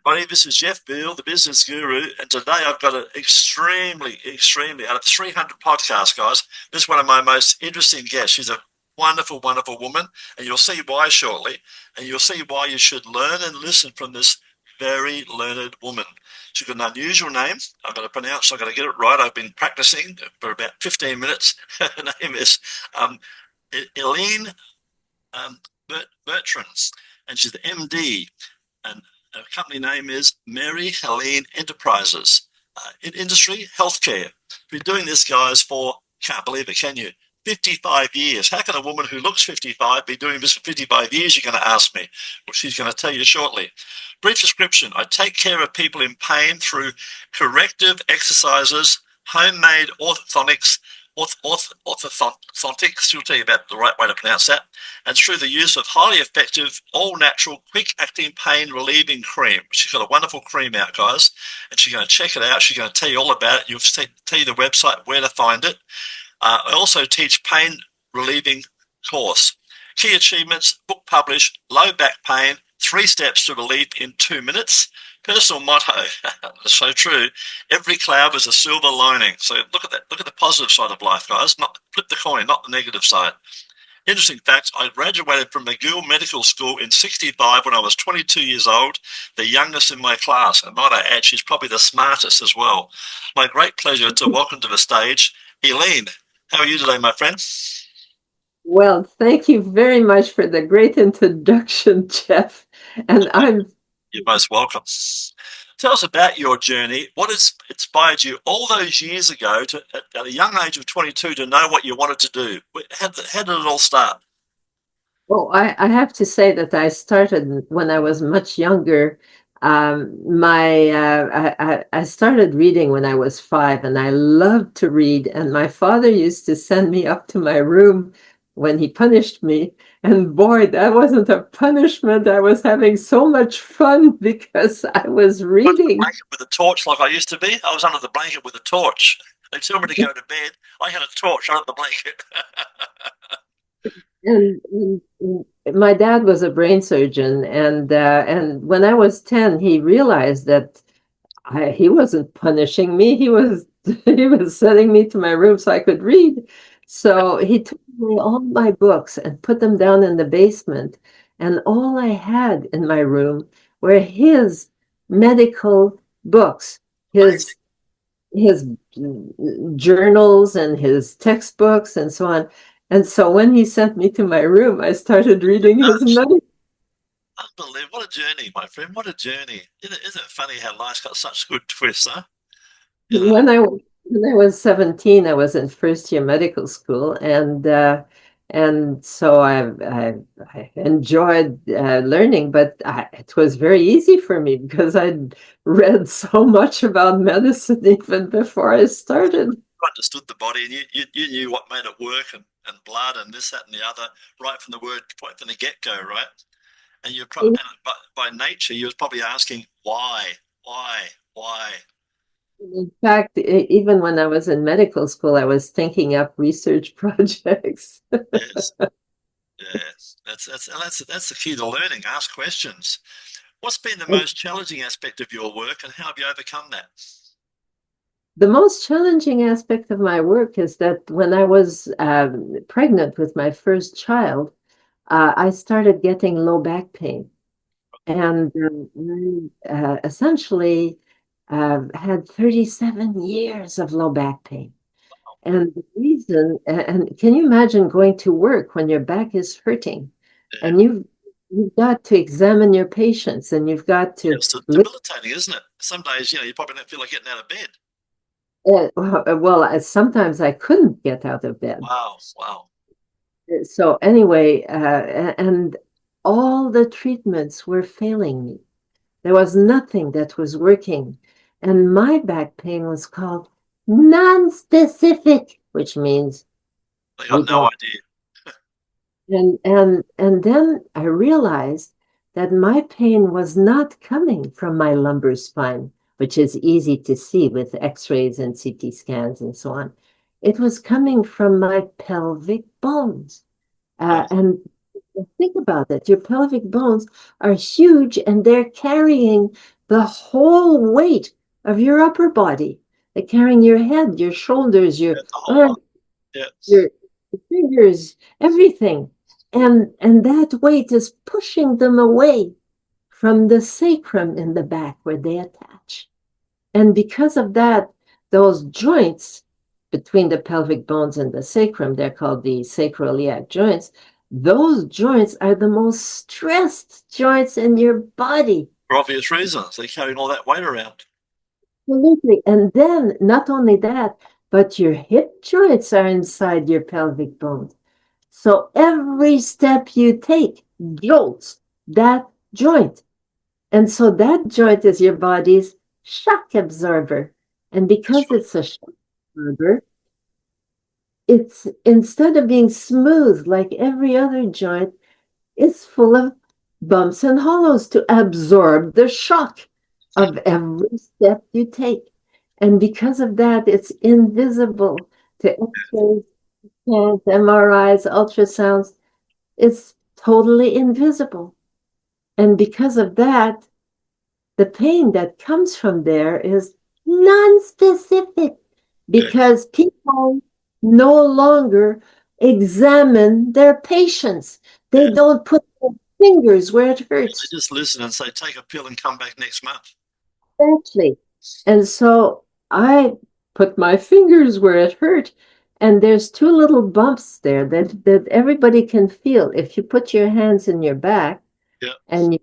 everybody. This is Jeff Beale, the business guru, and today I've got an extremely, out of 300 podcasts, guys, this is one of my most interesting guests. She's a wonderful, wonderful woman, and you'll see why shortly, and you'll see why you should learn and listen from this very learned woman. She's got an unusual name. I've got to get it right. I've been practicing for about 15 minutes. Her name is Helene Bertrand, and she's the MD, and her company name is Mary Helene Enterprises. In industry, healthcare. Been doing this, guys, for, can't believe it, can you? 55 years. How can a woman who looks 55 be doing this for 55 years, you're going to ask me? Well, she's going to tell you shortly. Brief description. I take care of people in pain through corrective exercises, homemade orthodontics, orthodontics, she'll tell you about the right way to pronounce that, and through the use of highly effective, all-natural, quick-acting pain-relieving cream. She's got a wonderful cream out, guys, and she's going to check it out. She's going to tell you all about it. You'll tell you the website, where to find it. I also teach pain-relieving course. Key achievements, book published, low back pain, 3 steps to relief in 2 minutes. Personal motto, so true. Every cloud is a silver lining. So look at that. Look at the positive side of life, guys. Not flip the coin, not the negative side. Interesting fact, I graduated from McGill Medical School in 65 when I was 22 years old, the youngest in my class. And might I add, she's probably the smartest as well. My great pleasure to welcome to the stage, Helene. How are you today, my friend? Well, thank you very much for the great introduction, Jeff. And You're most welcome. Tell us about your journey. What has inspired you all those years ago to, at a young age of 22, to know what you wanted to do? How did it all start? well, I have to say that I started when I was much younger. I started reading when I was 5, and I loved to read. And my father used to send me up to my room when he punished me. And boy, that wasn't a punishment. I was having so much fun because I was Under the reading. blanket with a torch like I used to be. I was under the blanket with a torch. They told me to go to bed. I had a torch under the blanket. And my dad was a brain surgeon, and when I was 10, he realized that he wasn't punishing me. He was he was sending me to my room so I could read. So he took away all my books and put them down in the basement, and all I had in my room were his medical books, his Amazing. his journals and his textbooks and so on. And so when he sent me to my room, I started reading his Gosh, medical. unbelievable. What a journey, my friend. What a journey. Isn't it funny how life's got such good twists, huh? You know, When I was 17, I was in first year medical school, and so I enjoyed learning, but it was very easy for me because I'd read so much about medicine even before I started. you understood the body, and you knew what made it work, and blood and this, that, and the other, right from the right from the get-go, right? And by nature, you was probably asking why. In fact, even when I was in medical school, I was thinking up research projects. Yes, yes. That's the key to learning. Ask questions. What's been the most challenging aspect of your work, and how have you overcome that? The most challenging aspect of my work is that when I was pregnant with my first child, I started getting low back pain. And I essentially had 37 years of low back pain. And the reason, and can you imagine going to work when your back is hurting Yeah, and you've got to examine your patients and you've got to it's look debilitating, isn't it? Some days, you probably don't feel like getting out of bed. well, sometimes I couldn't get out of bed. Wow, wow. So anyway, and all the treatments were failing me. There was nothing that was working. And my back pain was called non-specific, which means They we got no don't. idea. And then I realized that my pain was not coming from my lumbar spine, which is easy to see with X-rays and CT scans and so on. It was coming from my pelvic bones. Oh, And think about it. Your pelvic bones are huge and they're carrying the whole weight of your upper body. They're carrying your head, your shoulders, your Yeah, the whole arms, lot. Yeah. your fingers, everything. And that weight is pushing them away from the sacrum in the back where they attach. And because of that, those joints between the pelvic bones and the sacrum, they're called the sacroiliac joints. Those joints are the most stressed joints in your body. For obvious reasons. They're carrying all that weight around. Absolutely. And then not only that, but your hip joints are inside your pelvic bones. So every step you take jolts that joint. And so that joint is your body's shock absorber. And That's because right. it's a shock absorber, it's instead of being smooth like every other joint, it's full of bumps and hollows to absorb the shock of every step you take. And because of that, it's invisible to X-rays, scans, MRIs, ultrasounds. It's totally invisible. And because of that, the pain that comes from there is non-specific Yeah. because people no longer examine their patients. They Yeah. don't put their fingers where it They hurts. just listen and say, take a pill and come back next month. Exactly. And so I put my fingers where it hurt, and there's two little bumps there that everybody can feel. If you put your hands in your back, Yeah. and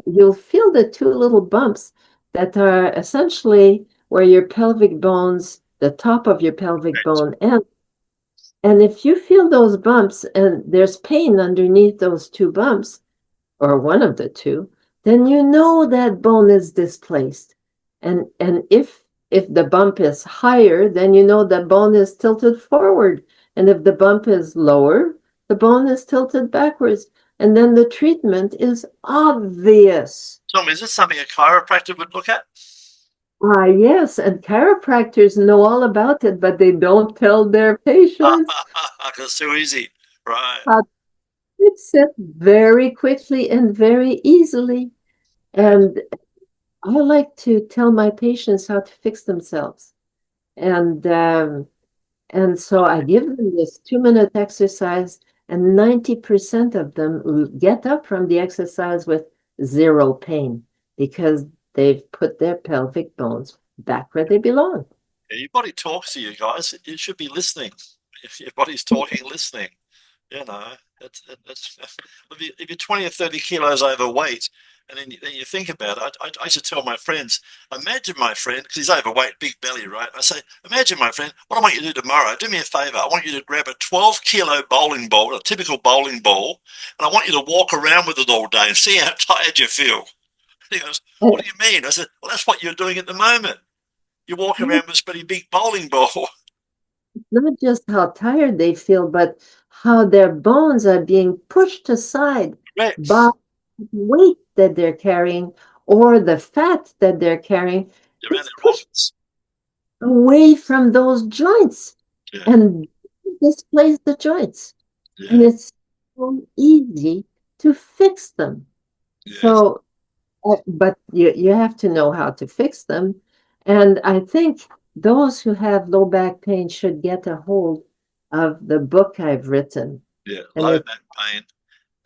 you'll feel the two little bumps that are essentially where your pelvic bones, the top of your pelvic Correct. bone, and if you feel those bumps and there's pain underneath those two bumps, or one of the two, then you know that bone is displaced. And if the bump is higher, then you know the bone is tilted forward. And if the bump is lower, the bone is tilted backwards. And then the treatment is obvious. Tell me, is this something a chiropractor would look at? Ah, yes, and chiropractors know all about it, but they don't tell their patients Because it's too easy. Right. how to fix it very quickly and very easily. Yeah. And I like to tell my patients how to fix themselves. And um, and so I give them this 2-minute exercise, and 90% of them get up from the exercise with zero pain because they've put their pelvic bones back where they belong. Yeah, your body talks to you guys. You should be listening. If your body's talking, listening. You know, that's if you're 20 or 30 kilos overweight, and then you think about it, I used to tell my friends, imagine my friend, because he's overweight, big belly, right? I say, imagine my friend, what I want you to do tomorrow, do me a favor. I want you to grab a 12-kilo bowling ball, a typical bowling ball, and I want you to walk around with it all day and see how tired you feel. He goes, what And do you mean? I said, well, that's what you're doing at the moment. You walk around it's with this pretty big bowling ball. not just how tired they feel, but how their bones are being pushed aside by Correct. the weight that they're carrying or the fat that they're carrying. You're around It's their pushed organs. away from those joints Yeah, and displace the joints. And yeah, it's so easy to fix them. yeah, So, but you have to know how to fix them. And I think those who have low back pain should get a hold of the book I've written. yeah. And Low it's back pain.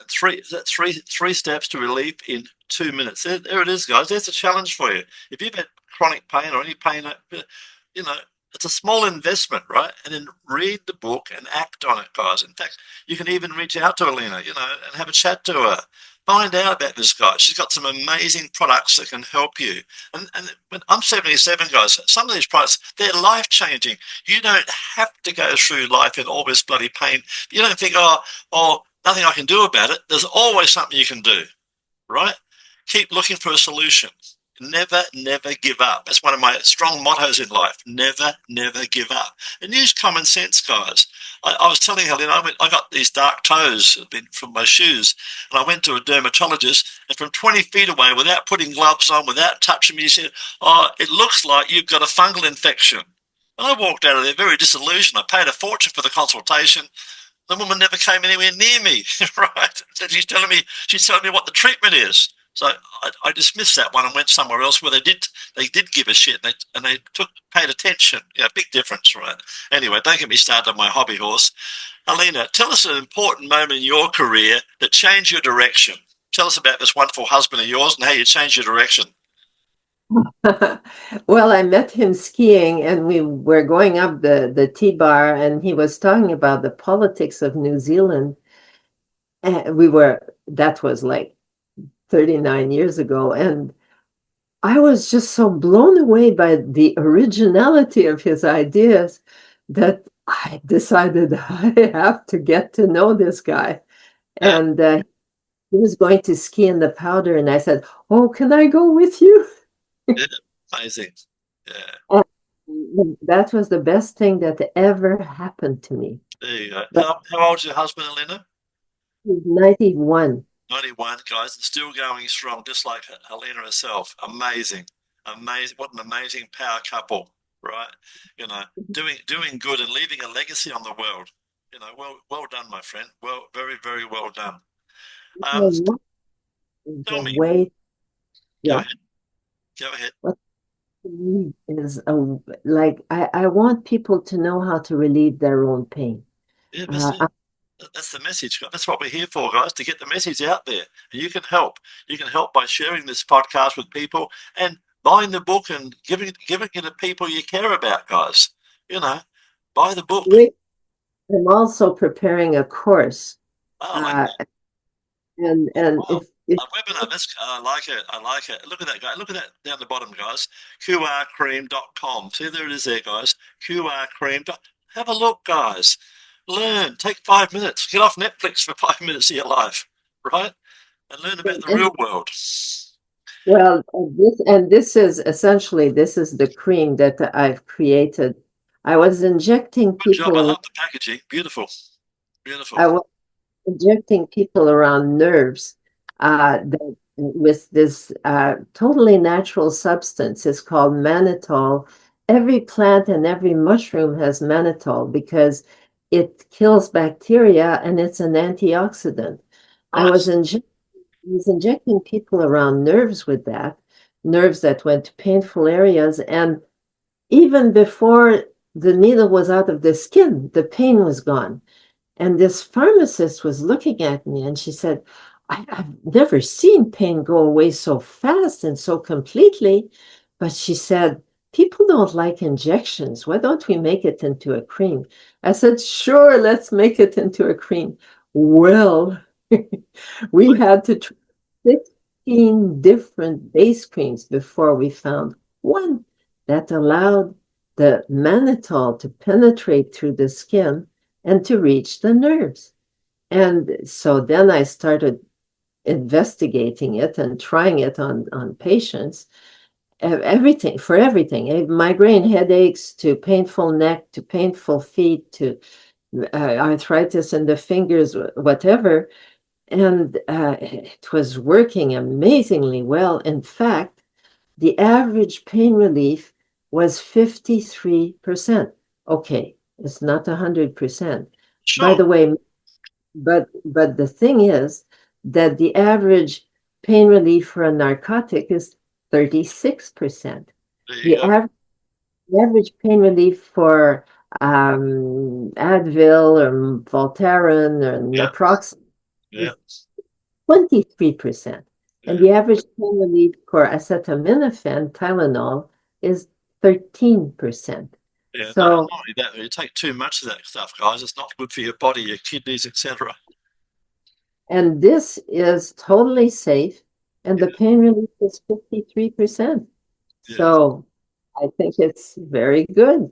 Three steps to relief in 2 minutes. There it is, guys. There's a challenge for you. If you've had chronic pain or any pain, you know, it's a small investment, right? And then read the book and act on it, guys. In fact, you can even reach out to Helena, and have a chat to her. Find out about this guy. She's got some amazing products that can help you. And when I'm 77, guys, some of these products, they're life changing. You don't have to go through life in all this bloody pain. You don't think, oh, nothing I can do about it. There's always something you can do, right? Keep looking for a solution. Never, never give up. That's one of my strong mottos in life. Never, never give up. And use common sense, guys. I was telling Helene, I got these dark toes from my shoes, and I went to a dermatologist, and from 20 feet away, without putting gloves on, without touching me, he said, oh, it looks like you've got a fungal infection. And I walked out of there very disillusioned. I paid a fortune for the consultation. The woman never came anywhere near me, right? She's telling me what the treatment is. So I dismissed that one and went somewhere else where they did give a shit and they paid attention. Yeah, big difference, right? Anyway, don't get me started on my hobby horse. Helena, tell us an important moment in your career that changed your direction. Tell us about this wonderful husband of yours and how you changed your direction. Well, I met him skiing and we were going up the T-bar and he was talking about the politics of New Zealand. And that was like 39 years ago. And I was just so blown away by the originality of his ideas that I decided I have to get to know this guy. Yeah, And he was going to ski in the powder, and I said, "Oh, can I go with you?" yeah, amazing. Yeah, And that was the best thing that ever happened to me. there you go. But How old is your husband, Helena? he's 91. 91, guys, and still going strong, just like Helena herself. Amazing, amazing. What an amazing power couple, right? You know, doing good and leaving a legacy on the world. You know, well done, my friend. Well, very, very well done. Um, The tell me, way, go yeah, ahead, go ahead. what to me is like I want people to know how to relieve their own pain. Yeah, Uh, that's the message. That's what we're here for, guys, to get the message out there. And you can help. You can help by sharing this podcast with people and buying the book and giving it to people you care about, guys. You know, buy the book. I'm also preparing a course, Oh, like uh, and wow. if A webinar. I like it. I like it. Look at that guy. Look at that down the bottom, guys. QRcream.com. See, there it is there, guys. QRcream. Have a look, guys. Learn. Take 5 minutes. Get off Netflix for 5 minutes of your life, right? And learn about the and real world. well, this is the cream that I've created. I was injecting Good job. people I around, love the packaging. Beautiful. Beautiful. I was injecting people around nerves with this totally natural substance. It's called mannitol. Every plant and every mushroom has mannitol because it kills bacteria and it's an antioxidant. I was Nice. injecting was injecting people around nerves with that, nerves that went to painful areas. And even before the needle was out of the skin, the pain was gone. And this pharmacist was looking at me and she said, I've never seen pain go away so fast and so completely. But she said, people don't like injections. Why don't we make it into a cream? I said, sure, let's make it into a cream. Well, we had to try 16 different base creams before we found one that allowed the mannitol to penetrate through the skin and to reach the nerves. And so then I started investigating it and trying it on patients, everything for everything, migraine headaches to painful neck to painful feet to arthritis in the fingers, whatever. And it was working amazingly well. In fact, the average pain relief was 53%. Okay, it's not 100%. By Sure. the way, but the thing is that the average pain relief for a narcotic is 36%. There you The go. average pain relief for Advil or Voltaren or Yeah. naproxen Yeah. is 23%. And Yeah. the average pain relief for acetaminophen, Tylenol, is 13%. Yeah. No, not So, only that, you take too much of that stuff, guys. It's not good for your body, your kidneys, etc. and this is totally safe, and the Yeah. pain relief is 53%. Yeah. So I think it's very good.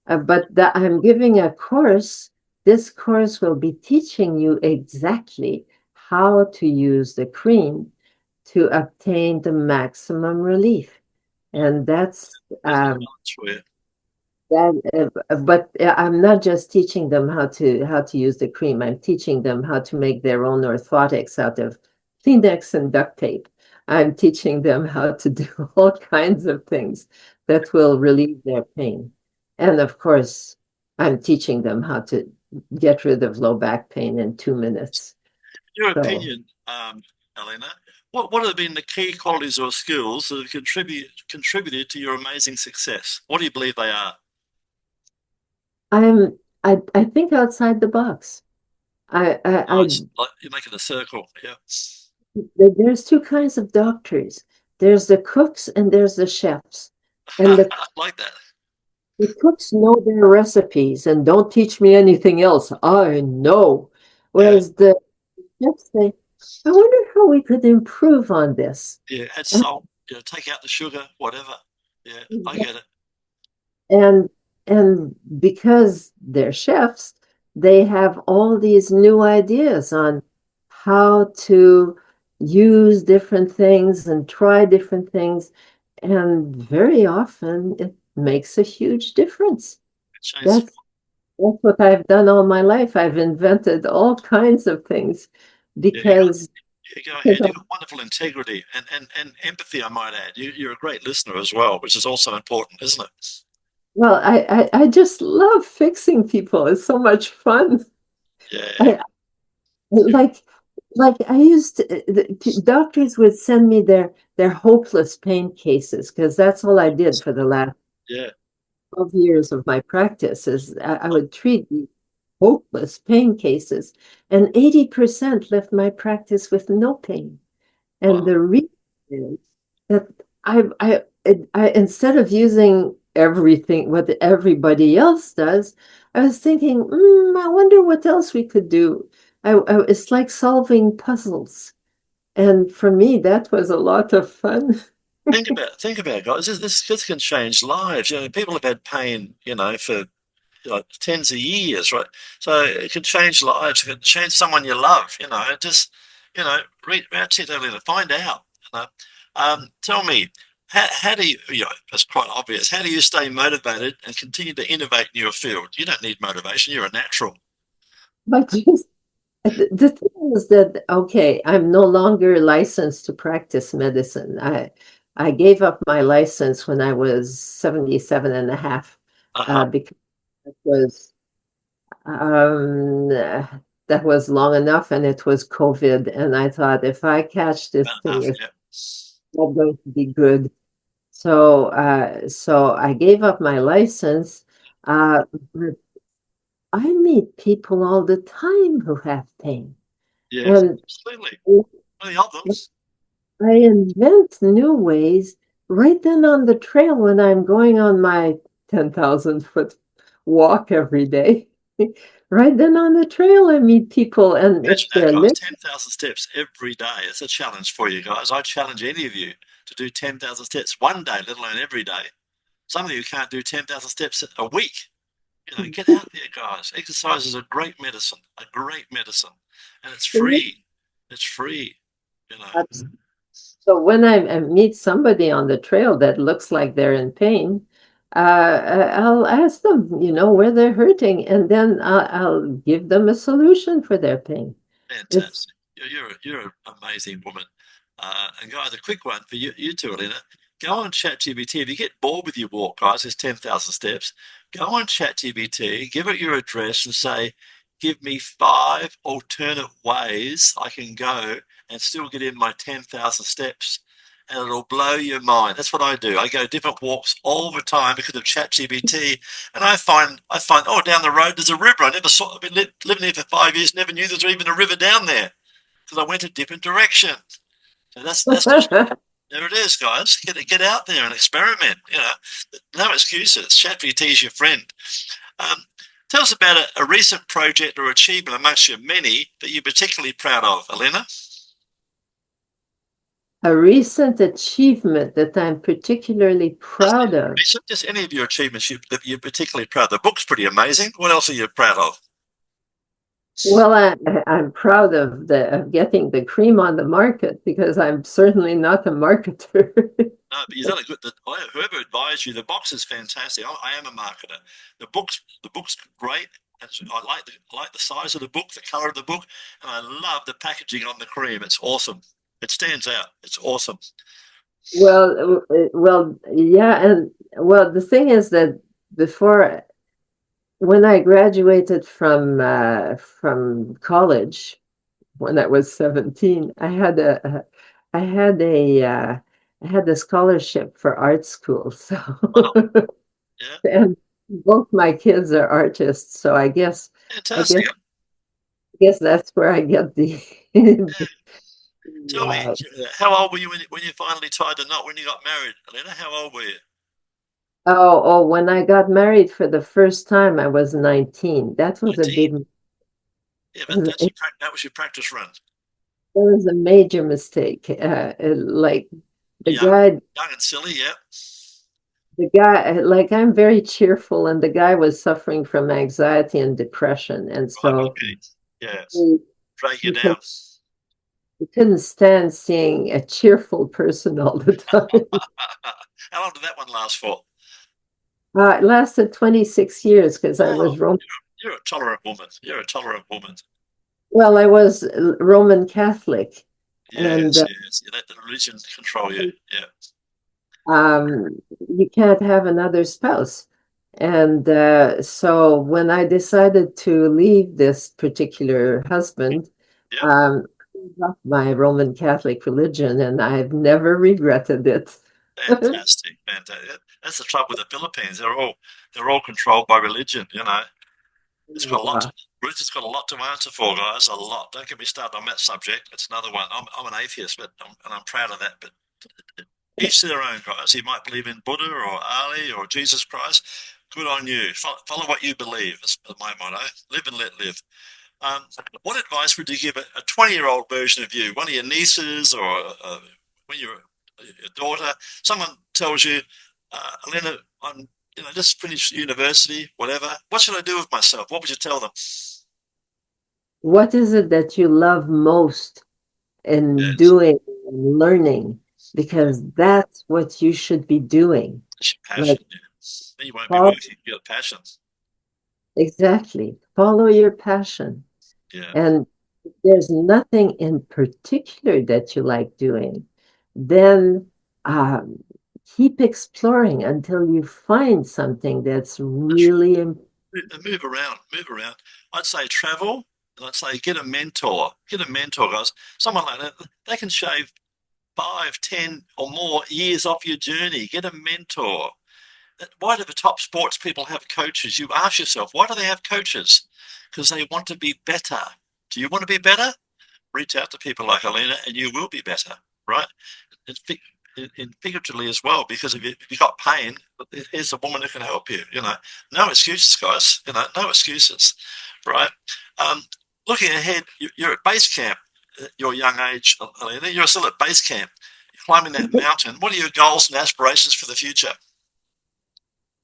I'm giving a course. This course will be teaching you exactly how to use the cream to obtain the maximum relief. And There's the balance for you. but I'm not just teaching them how to use the cream. I'm teaching them how to make their own orthotics out of Kleenex and duct tape. I'm teaching them how to do all kinds of things that will relieve their pain. And of course, I'm teaching them how to get rid of low back pain in 2 minutes. In your So opinion, Elena, What have been the key qualities or skills that have contributed to your amazing success? What do you believe they are? I think outside the box. Nice. Like you're making a circle. Yeah. There's two kinds of doctors. There's the cooks and there's the chefs. And I like that. the cooks know their recipes and don't teach me anything else. I know. Yeah. Whereas the chefs say, I wonder how we could improve on this. Yeah. Add salt. Take out the sugar, whatever. Yeah, I get it. And and because they're chefs, they have all these new ideas on how to use different things and try different things. And very often it makes a huge difference. Change. That's that's what I've done all my life. I've invented all kinds of things Yeah, you got. because, You go because ahead. You've got wonderful integrity and empathy, I might add. You're a great listener as well, which is also important, isn't it? well, I just love fixing people. It's so much fun. Yeah. I, like like I used to, doctors would send me their hopeless pain cases because that's all I did for the last Yeah. 12 years of my practice is I would treat these hopeless pain cases, and 80% left my practice with no pain. And Wow. the reason is that instead of using everything what everybody else does, I was thinking, I wonder what else we could do. It's like solving puzzles, and for me, that was a lot of fun. Think about it, guys. This can change lives. People have had pain, for tens of years, right? So it can change lives. It can change someone you love. Just reach out to them to find out. Tell me, how do you? It's quite obvious. How do you stay motivated and continue to innovate in your field? You don't need motivation. You're a natural. But just the thing is that okay, I'm no longer licensed to practice medicine. I gave up my license when I was 77 and a half Uh huh. because it was that was long enough and it was COVID. And I thought if I catch this About thing, enough. it's Yeah. not going to be good. So I gave up my license. But I meet people all the time who have pain. Yeah. And Absolutely. Many of them. I invent new ways right then on the trail when I'm going on my 10,000 foot walk every day. Right then on the trail, I meet people, and Imagine if that, they're guys. listening, 10,000 steps every day. It's a challenge for you guys. I challenge any of you to do 10,000 steps one day, let alone every day. Some of you can't do 10,000 steps a week. Get out there, guys. Exercise is a great medicine, and it's free. It's free. You know, so when I meet somebody on the trail that looks like they're in pain, I'll ask them, where they're hurting, and then I'll give them a solution for their pain. It's Fantastic. You're an amazing woman. And guys, a quick one for you two, Helena. Go on ChatGPT. If you get bored with your walk, guys, there's 10,000 steps. Go on ChatGPT, give it your address, and say, give me 5 alternate ways I can go and still get in my 10,000 steps. And it'll blow your mind. That's what I do. I go different walks all the time because of ChatGPT, and I find, oh, down the road there's a river. I never saw. I've been living here for 5 years, never knew there was even a river down there because I went a different direction. So that's the there it is, guys. Get out there and experiment. No excuses. ChatGPT is your friend. Um, Tell us about a recent project or achievement amongst your many that you're particularly proud of, Elena. a recent achievement that I'm particularly Just proud of. recent, just any of your achievements that you're particularly proud of. The book's pretty amazing. What else are you proud of? Well, I'm proud of getting the cream on the market because I'm certainly not a marketer. No, but you've done a good. Whoever advised you, the box is fantastic. I am a marketer. The book's great. I like the size of the book, the color of the book, and I love the packaging on the cream. It's awesome. It stands out. It's awesome. Yeah, and well, the thing is that before when I graduated from college when I was 17, I had I had I had a scholarship for art school, so Wow. Yeah. and both my kids are artists, so I Fantastic. guess that's where I get the, Tell me, uh, how old were you when you finally tied the knot when you got married, Helena? How old were you? when I got married for the first time, I was 19. That was a 19. big, Yeah, but it that was your practice run. was a major mistake. Like the Young, guy, young and silly. Yeah. like I'm very cheerful, and the guy was suffering from anxiety and depression, and Right. so Okay. Yeah. he, Drag you he down. he couldn't stand seeing a cheerful person all the time. How long did that one last for? It lasted 26 years because I Oh, was Roman. you're a tolerant woman. You're a tolerant woman. Well, I was Roman Catholic, and Yes, yes. You let the religion control you. Yeah, you can't have another spouse. And so when I decided to leave this particular husband, yeah. I gave up my Roman Catholic religion, and I've never regretted it. Fantastic, fantastic. That's the trouble with the Philippines. They're all controlled by religion. You know, it's got a lot. Yeah. Religion's got a lot to answer for, guys. A lot. Don't get me started on that subject. That's another one. I'm an atheist, and I'm proud of that. But each to their own, guys. You might believe in Buddha or Ali or Jesus Christ. Good on you. Follow what you believe. That's my motto. Live and let live. Um, what advice would you give a 20-year-old version of you, one of your nieces or when you're a daughter? Someone tells you, Elena, I'm just finished university, whatever. What should I do with myself? What would you tell them? What is it that you love most in Yes, doing and learning? yeah, Because that's what you should be doing. it's your Like, passion. Yeah. Then you won't be follow, working. You got passion. exactly. Follow your passion. Yeah, And if there's nothing in particular that you like doing, then um, keep exploring until you find something that's that's really move around, move around. I'd say travel, and I'd say get a mentor. Get a mentor, guys. Someone like that, they can shave 5, 10, or more years off your journey. Get a mentor. Why do the top sports people have coaches? You ask yourself, why do they have coaches? Because they want to be better. Do you want to be better? Reach out to people like Helena and you will be better, right? In figuratively as well, because if you've got pain, here's a woman who can help you. No excuses, guys. No excuses, right? Um, Looking ahead, you're at base camp at your young age, Helena. You're still at base camp. You're climbing that mountain. What are your goals and aspirations for the future?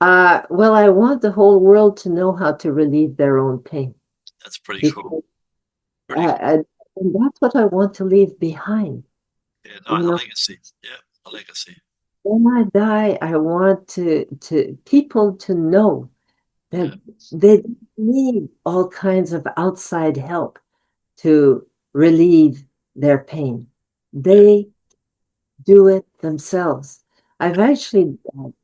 well, I want the whole world to know how to relieve their own pain That's pretty cool. because Pretty cool. and that's what I want to leave behind. Yeah, no, You a know, legacy. Yeah, a legacy. when I die, I want to people to know that Yeah, they don't need all kinds of outside help to relieve their pain. yeah. They do it themselves. I've actually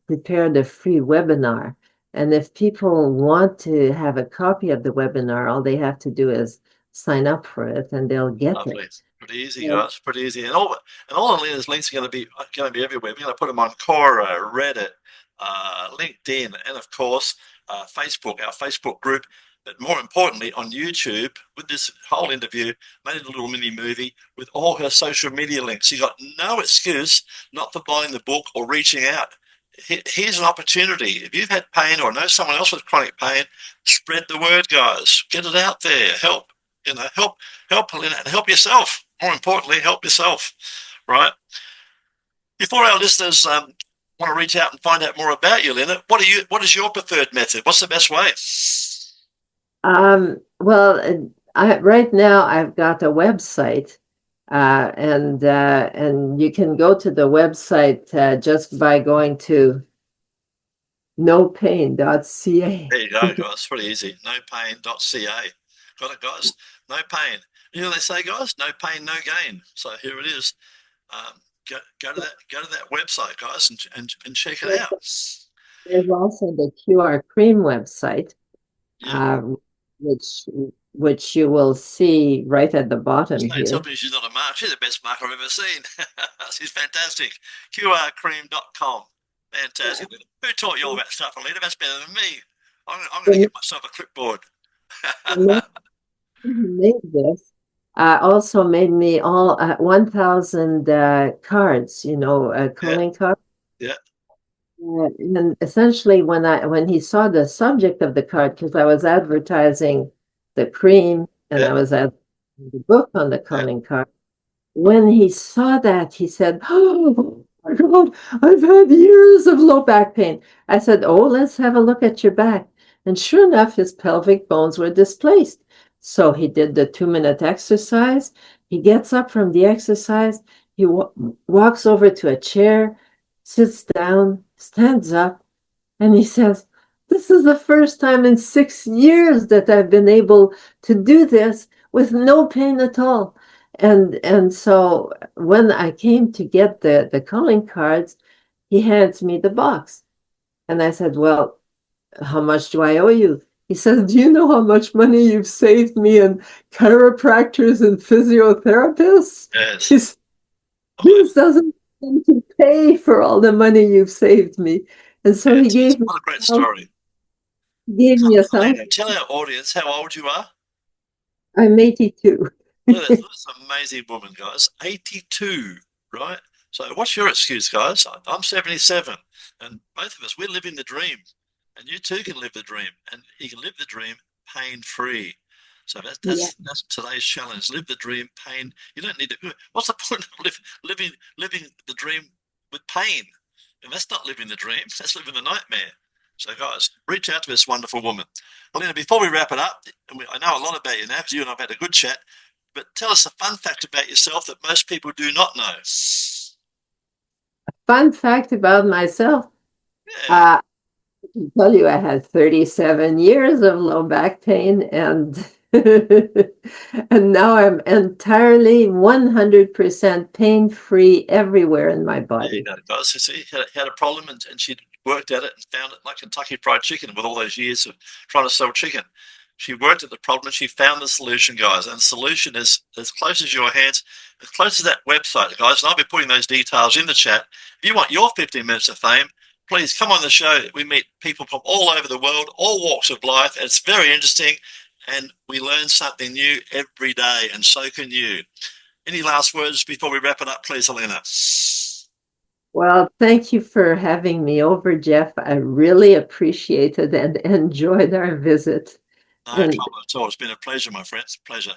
prepared a free webinar, and if people want to have a copy of the webinar, all they have to do is sign up for it, and they'll get it. Lovely. Pretty easy, And guys. Pretty easy. And all of Lena's links are going to be everywhere. We're going to put them on Quora, Reddit, LinkedIn, and of course Facebook, our Facebook group. But more importantly, on YouTube, with this whole interview, made a little mini movie with all her social media links. You got no excuse not for buying the book or reaching out. Here's an opportunity. If you've had pain or know someone else with chronic pain, spread the word, guys. Get it out there. Help. Help Helene and help yourself. More importantly, help yourself. Right. Before our listeners want to reach out and find out more about you, Lena, what is your preferred method? What's the best way? well, right now I've got a website, and you can go to the website just by going to nopain.ca. There you go, guys. It's pretty easy. Nopain.ca. Got it, guys? No pain. You know what they say, guys? No pain, no gain. So here it is. Go to that website, guys, and check it out. There's also the QR Cream website. Yeah. Um, which which you will see right at the bottom Don't tell here. me she's not a mark. She's the best mark I've ever seen. She's fantastic. QRcream.com. Fantastic. Who taught you all that stuff, Alina? That's better than me. I'm going to The get myself a clipboard. the man who made this also made me all 1,000 cards, Yeah, calling cards. yeah, And essentially, when he saw the subject of the card, because I was advertising the cream and yeah, I was advertising the book on the yeah. calling card, when he saw that, he said, "Oh my God, I've had years of low back pain." I said, "Oh, let's have a look at your back." And sure enough, his pelvic bones were displaced. So he did the 2-minute exercise. He gets up from the exercise. He walks over to a chair, sits down, stands up, and he says, "This is the first time in 6 years that I've been able to do this with no pain at all." And so when I came to get the calling cards, he hands me the box. And I said, "Well, how much do I owe you?" He says, "Do you know how much money you've saved me and chiropractors and physiotherapists?" Yes. He said, Oh, "This doesn't seem to pay for all the money you've saved me." And so he fantastic. gave me What a great story. gave me a Helena, thousand. tell our audience how old you are. I'm 82. Look at this amazing woman, guys. 82, right? So what's your excuse, guys? I'm 77, and both of us, we're living the dream. And you too can live the dream, and you can live the dream pain-free. So Yeah, that's today's challenge. Live the dream, pain. You don't need to. What's the point of living the dream with pain? And that's not living the dream. That's living the nightmare. So, guys, reach out to this wonderful woman. Elena, before we wrap it up, I know a lot about you now because you and I've had a good chat. But tell us a fun fact about yourself that most people do not know. fun fact about myself. Yeah, I can tell you I had 37 years of low back pain and and now I'm entirely 100% pain-free everywhere in my there you body. go, guys. So see, had a problem and she worked at it and found it like Kentucky Fried Chicken with all those years of trying to sell chicken. She worked at the problem and she found the solution, guys. And the solution is as close as your hands, as close as that website, guys. And I'll be putting those details in the chat. If you want your 15 minutes of fame, please come on the show. We meet people from all over the world, all walks of life. It's very interesting and we learn something new every day, and so can you. Any last words before we wrap it up, please, Helena? Well, thank you for having me over, Jeff. I really appreciated and enjoyed our visit. No And trouble at all. It's been a pleasure, my friends. Pleasure.